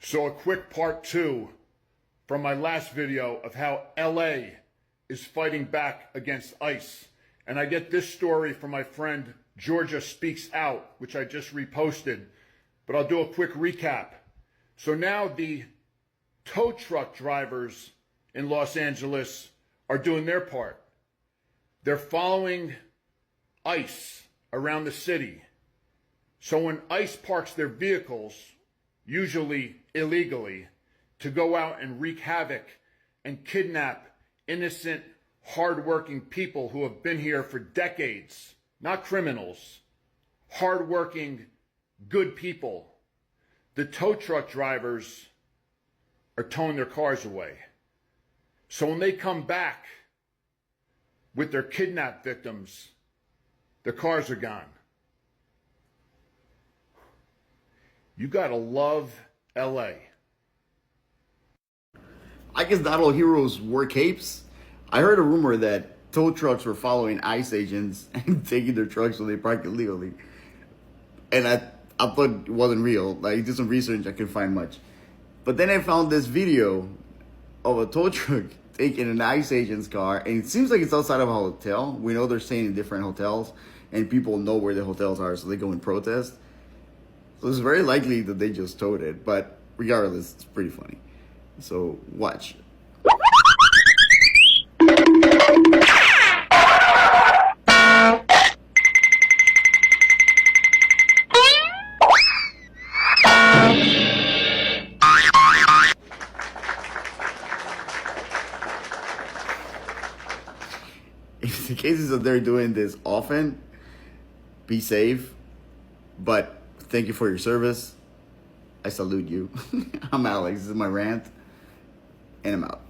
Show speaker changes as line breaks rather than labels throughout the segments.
So a quick part 2 from my last video of how LA is fighting back against ICE. And I get this story from my friend Georgia Speaks Out, which I just reposted, but I'll do a quick recap. So now the tow truck drivers in Los Angeles are doing their part. They're following ICE around the city. So when ICE parks their vehicles, usually illegally, to go out and wreak havoc and kidnap innocent, hardworking people who have been here for decades, not criminals, hardworking, good people, the tow truck drivers are towing their cars away. So when they come back with their kidnapped victims, their cars are gone. You gotta love LA.
I guess not all heroes wear capes. I heard a rumor that tow trucks were following ICE agents and taking their trucks when they park illegally. And I thought it wasn't real. Like, I did some research, I couldn't find much. But then I found this video of a tow truck taking an ICE agent's car, and it seems like it's outside of a hotel. We know they're staying in different hotels, and people know where the hotels are, so they go and protest. So it's very likely that they just towed it, but regardless, it's pretty funny. So watch. If the cases that they're doing this often, be safe, but thank you for your service. I salute you. I'm Alex, this is my rant, and I'm out.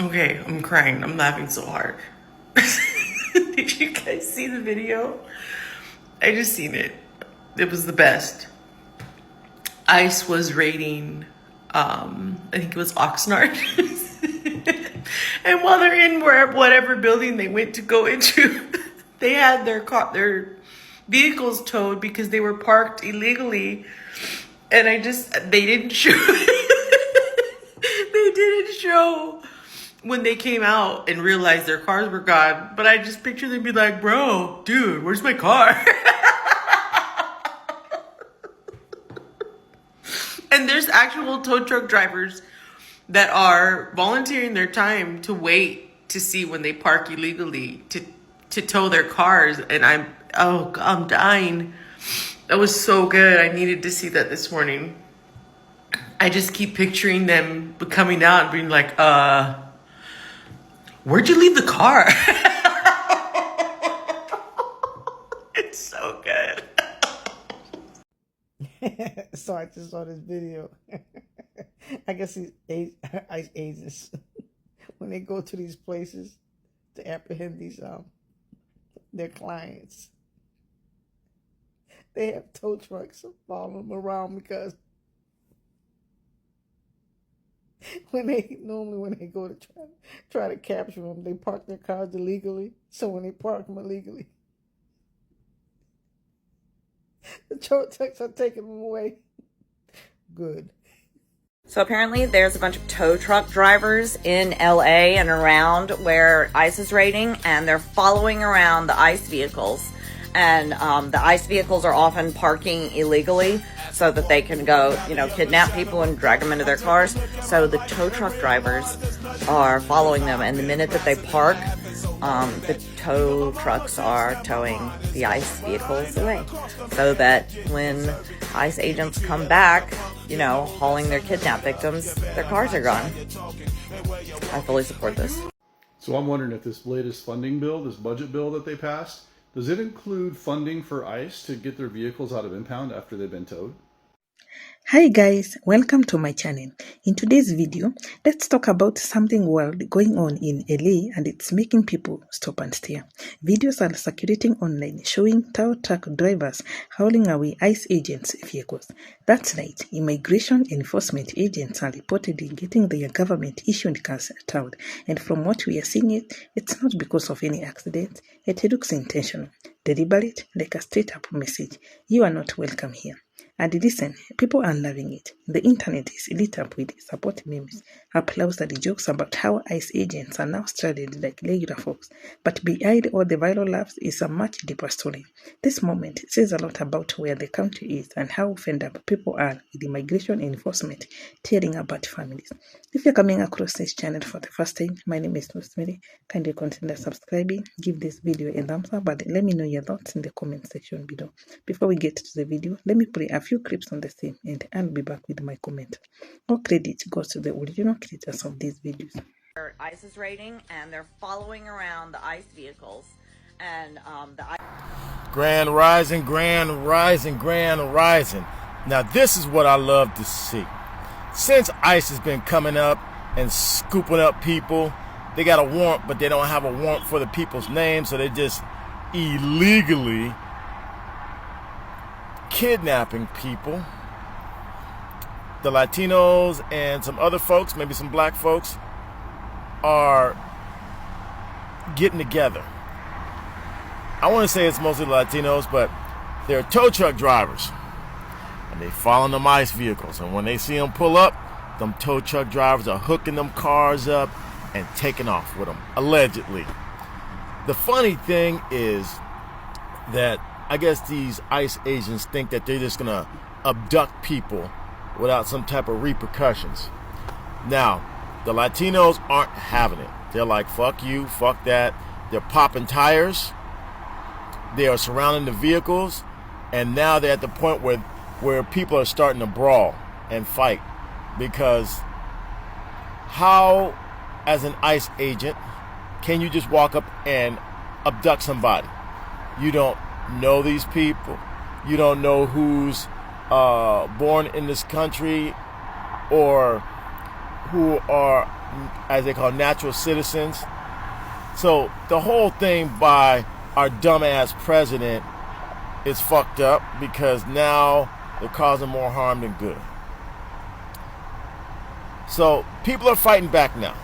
Okay, I'm crying. I'm laughing so hard. Did you guys see the video? I just seen it. It was the best. ICE was raiding, I think it was Oxnard. And while they're in whatever building they went to go into, they had their vehicles towed because they were parked illegally. And they didn't show, they didn't show when they came out and realized their cars were gone. But I just picture them be like, bro, dude, where's my car? And there's actual tow truck drivers that are volunteering their time to wait to see when they park illegally to tow their cars. And I'm dying. That was so good. I needed to see that this morning. I just keep picturing them coming out and being like, where'd you leave the car? It's so good.
So I just saw this video. I guess these ICE agents, when they go to these places to apprehend these their clients, they have tow trucks following them around because when they go to try to capture them, they park their cars illegally. So when they park them illegally, the tow trucks are taking them away. Good.
So apparently there's a bunch of tow truck drivers in LA and around where ICE is raiding, and they're following around the ICE vehicles. And the ICE vehicles are often parking illegally so that they can go, kidnap people and drag them into their cars. So the tow truck drivers are following them, and the minute that they park, the tow trucks are towing the ICE vehicles away, so that when ICE agents come back, hauling their kidnapped victims, their cars are gone. I fully support this.
So I'm wondering if this latest funding bill, this budget bill that they passed, does it include funding for ICE to get their vehicles out of impound after they've been towed?
Hi guys, welcome to my channel. In today's video, let's talk about something wild going on in LA, and it's making people stop and stare. Videos are circulating online showing tow truck drivers hauling away ICE agents' vehicles. That's right, immigration enforcement agents are reportedly getting their government-issued cars towed, and from what we are seeing, it's not because of any accident. It looks intentional, deliberate, like a straight-up message. You are not welcome here. And listen, people are loving it. The internet is lit up with support memes, applause and jokes about how ICE agents are now stranded like regular folks. But behind all the viral laughs is a much deeper story. This moment says a lot about where the country is and how fed up people are with immigration enforcement tearing apart families. If you're coming across this channel for the first time, my name is Rosemary. Kindly consider subscribing, give this video a thumbs up, but let me know your thoughts in the comment section below. Before we get to the video, let me play a few clips on the same and I'll be back with my comment. All credit goes to the original creators of these videos.
ICE's raiding, and they're following around the ICE vehicles. And
Grand rising, grand rising, grand rising. Now this is what I love to see. Since ICE has been coming up and scooping up people, they got a warrant, but they don't have a warrant for the people's names, so they're just illegally kidnapping people. The Latinos and some other folks, maybe some black folks, are getting together. I want to say it's mostly Latinos, but they're tow truck drivers. And they follow them ICE vehicles. And when they see them pull up, them tow truck drivers are hooking them cars up and taking off with them, allegedly. The funny thing is that I guess these ICE agents think that they're just going to abduct people without some type of repercussions. Now, the Latinos aren't having it. They're like, fuck you, fuck that. They're popping tires. They are surrounding the vehicles. And now they're at the point where people are starting to brawl and fight. Because how, as an ICE agent, can you just walk up and abduct somebody? You don't know these people. You don't know who's born in this country or who are, as they call, natural citizens. So the whole thing by our dumbass president is fucked up because now they're causing more harm than good. So people are fighting back now.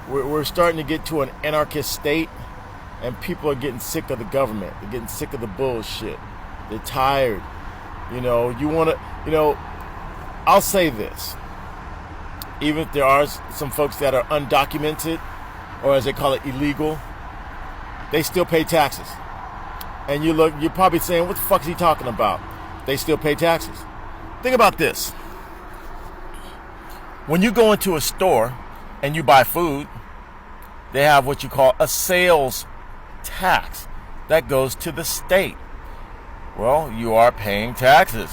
We're starting to get to an anarchist state, and people are getting sick of the government. They're getting sick of the bullshit. They're tired. I'll say this. Even if there are some folks that are undocumented, or as they call it, illegal, they still pay taxes. And you're probably saying, what the fuck is he talking about? They still pay taxes. Think about this. When you go into a store and you buy food, they have what you call a sales tax that goes to the state. Well, you are paying taxes.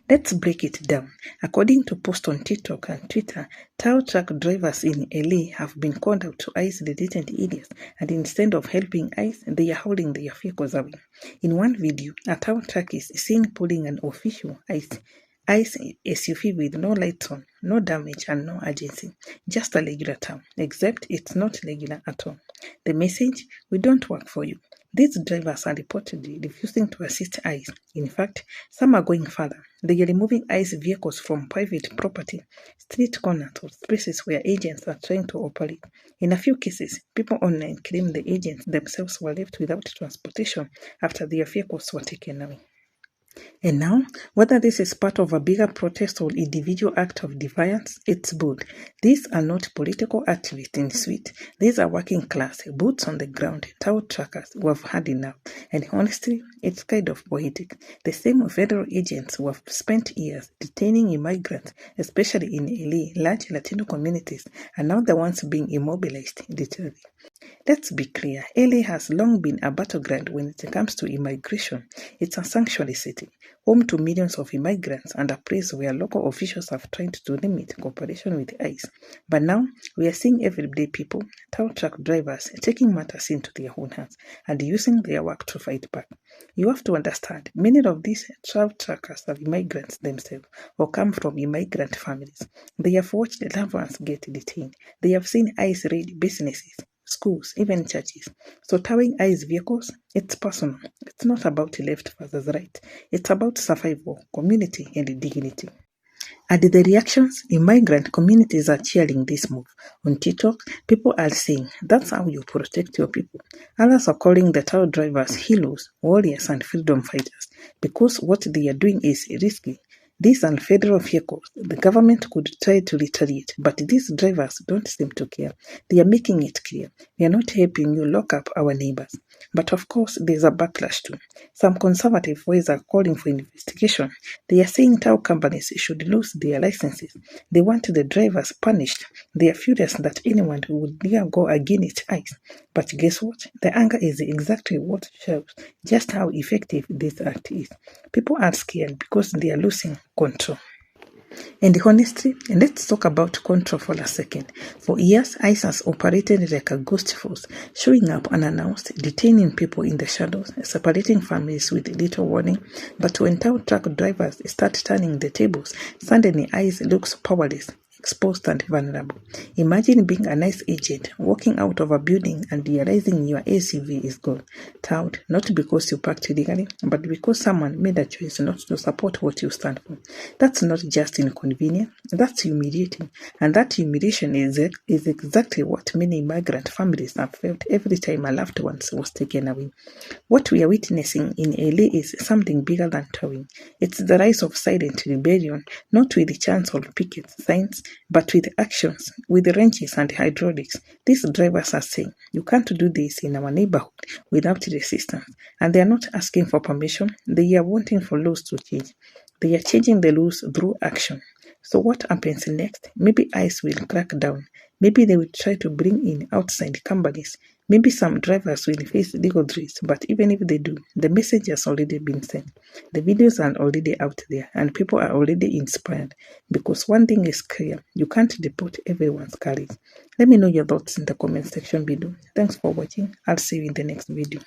Let's break it down. According to posts on TikTok and Twitter, tow truck drivers in LA have been called out to ICE the detention areas, and instead of helping ICE, they are holding their vehicles away. In one video, a tow truck is seen pulling an official ICE SUV with no lights on, no damage and no urgency. Just a regular tow, except it's not regular at all. The message: we don't work for you. These drivers are reportedly refusing to assist ICE. In fact, some are going further. They are removing ICE vehicles from private property, street corners, or spaces where agents are trying to operate. In a few cases, people online claim the agents themselves were left without transportation after their vehicles were taken away. And now, whether this is part of a bigger protest or individual act of defiance, it's both. These are not political activists in suit. These are working class, boots on the ground, tow truckers who have had enough. And honestly, it's kind of poetic. The same federal agents who have spent years detaining immigrants, especially in LA, large Latino communities, are now the ones being immobilized, literally. Let's be clear, LA has long been a battleground when it comes to immigration. It's a sanctuary city, home to millions of immigrants and a place where local officials have tried to limit cooperation with ICE. But now, we are seeing everyday people, tow truck drivers, taking matters into their own hands and using their work to fight back. You have to understand, many of these tow truckers are immigrants themselves or come from immigrant families. They have watched loved ones get detained. They have seen ICE raid businesses, schools, even churches. So towing ICE vehicles, it's personal. It's not about left versus right. It's about survival, community, and dignity. And the reactions, immigrant communities are cheering this move. On TikTok, people are saying, that's how you protect your people. Others are calling the TOWED drivers heroes, warriors, and freedom fighters because what they are doing is risky. These are federal vehicles. The government could try to retaliate, but these drivers don't seem to care. They are making it clear. We are not helping you lock up our neighbors. But of course, there's a backlash too. Some conservative voices are calling for investigation. They are saying tow companies should lose their licenses. They want the drivers punished. They are furious that anyone who would dare go against ICE. But guess what? The anger is exactly what shows just how effective this act is. People are scared because they are losing control. And honestly, let's talk about control for a second. For years, ICE has operated like a ghost force, showing up unannounced, detaining people in the shadows, separating families with little warning. But when tow truck drivers start turning the tables, suddenly ICE looks powerless, exposed and vulnerable. Imagine being a nice agent, walking out of a building and realizing your SUV is gone, towed, not because you parked illegally, but because someone made a choice not to support what you stand for. That's not just inconvenient, that's humiliating. And that humiliation is exactly what many migrant families have felt every time a loved one was taken away. What we are witnessing in LA is something bigger than towing. It's the rise of silent rebellion, not with chants or picket signs, but with actions, with wrenches and hydraulics. These drivers are saying, you can't do this in our neighborhood without resistance. And they are not asking for permission, they are wanting for laws to change. They are changing the laws through action. So what happens next? Maybe ICE will crack down. Maybe they will try to bring in outside companies. Maybe some drivers will face legal threats, but even if they do, the message has already been sent. The videos are already out there, and people are already inspired. Because one thing is clear, you can't deport everyone's courage. Let me know your thoughts in the comment section below. Thanks for watching. I'll see you in the next video.